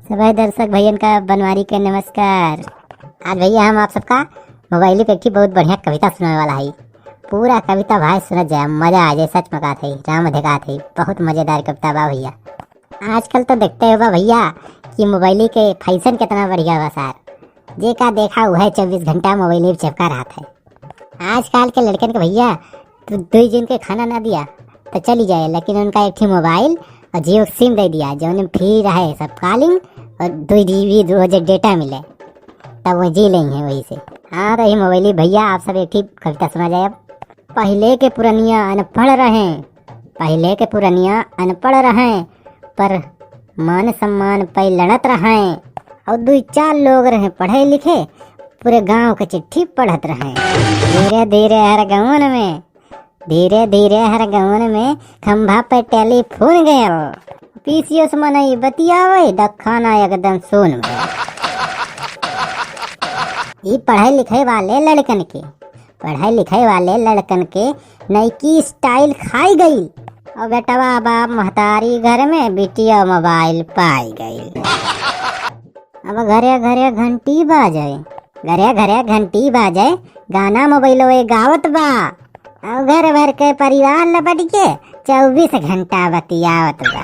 सभी दर्शक भैया का बनवारी के नमस्कार। आज भैया हम आप सबका मोबाइल पे एक बहुत बढ़िया कविता सुनाने वाला है। पूरा कविता भाई सुन जाए, मजा आ जाए। सच में कहा राम देखा थे, बहुत मजेदार कविता बा भैया। आजकल तो देखते हो भैया कि मोबाइल के फैशन कितना बढ़िया बा सार। जे का देखा हुआ है 24 घंटा मोबाइल में चिपका रहा था। आजकल के लड़कन के भैया तो 2 दिन के खाना ना दिया तो चली जाए, लेकिन उनका एक मोबाइल और जियो सिम दे दिया जो उन्हें फ्री रहे, सब कॉलिंग और 2 GB 2 डेटा मिले, तब वो जी लेंगे वही से। हाँ तो ये मोबाइल भैया आप सब एक कविता सुना जाए। अब पहले के पुरानिया अनपढ़ रहे, पहले के पुरानिया अनपढ़ रहे, पर मान सम्मान पे लड़त रहे, और 2-4 लोग रहे पढ़े लिखे, पूरे गांव के चिट्ठी पढ़त रहे। धीरे धीरे हर गाँव में, धीरे धीरे हर गाँव में खंभा पे टेलीफोन गया, पीसीओ से मनई बतियावे दखाना एकदम सुन गया। ये पढ़े लिखे वाले लड़कन के, पढ़े लिखे वाले लड़कन के नई स्टाइल खाई गई, और बेटवा बाप महतारी घर में बिटिया मोबाइल पाई गई। अब घरे घरे घंटी बाजे, घरे घरे घंटी बाजे, गाना मोबाइल गावत बा, और घर भर के परिवार लपट के 24 घंटा बतियावत बा।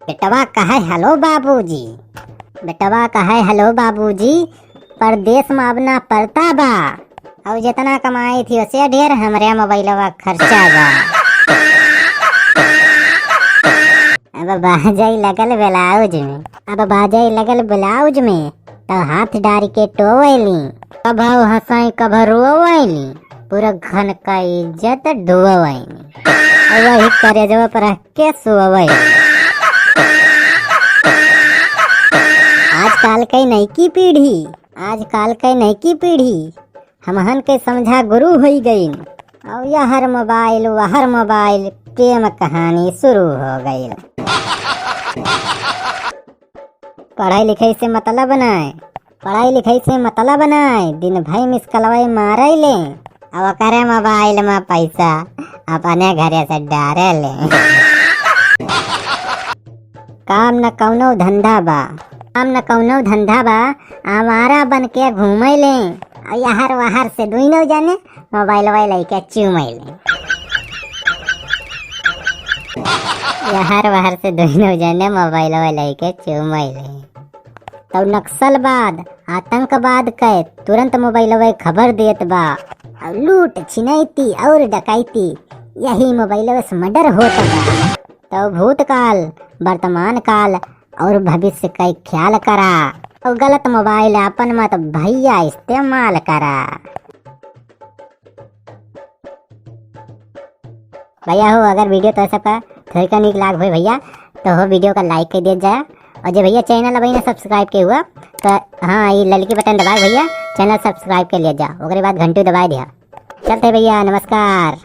बेटवा कहे हेलो बाबूजी, बेटवा कहे हेलो बाबूजी, परदेश में अब ना पड़ता बा, और जितना कमाई थी उससे ढेर हमरे मोबाइलवा खर्चा बा। अब बाजाई लगल ब्लाउज में, अब बाजाई लगल ब्लाउज में, तो हाथ डार के टोवैली, कब हंसाई कब रोवैली, पूरा घन का इज्जत डुबवैली, और वही करे जो पर के सुवैली। आजकल के नई पीढ़ी, आजकल के नई पीढ़ी हमहन के समझा गुरु हो गई, और यहर मोबाइल वहर मोबाइल प्रेम कहानी शुरू हो गई। पढ़ाई लिखाई से मतलब बनाए, पढ़ाई लिखाई से मतलब बनाए, दिन भाई मिस कलवाई मारे ले, अब करे मोबाइल में पैसा अपने घरे से डारे ले। काम न कौनो धंधा बा, काम न कौनो धंधा बा, आवारा बन के घूमे ले, और यहर वहर से दुइनो जाने मोबाइल लेके चूमे ले, यहर वहर से दुइनो जाने मोबाइल लेके चूमे ले। तो नक्सलवाद आतंकवाद के तुरंत मोबाइल खबर देत बा, और लूट छिनैती और डकैती यही मोबाइल से मर्डर होता बा। तो भूतकाल वर्तमान काल और भविष्य का ख्याल करा, और गलत मोबाइल अपन मत भैया इस्तेमाल करा। भैया हो अगर वीडियो तो सबका थोड़ा का निक लाग हो भैया, तो हो वीडियो का लाइक कर दिया जाए, और जो भैया चैनल अभी ना सब्सक्राइब के हुआ तो हाँ ये लड़की बटन दबाए भैया, चैनल सब्सक्राइब कर लिया जा, उसके बाद घंटी दबाए दिया। चलते भैया, नमस्कार।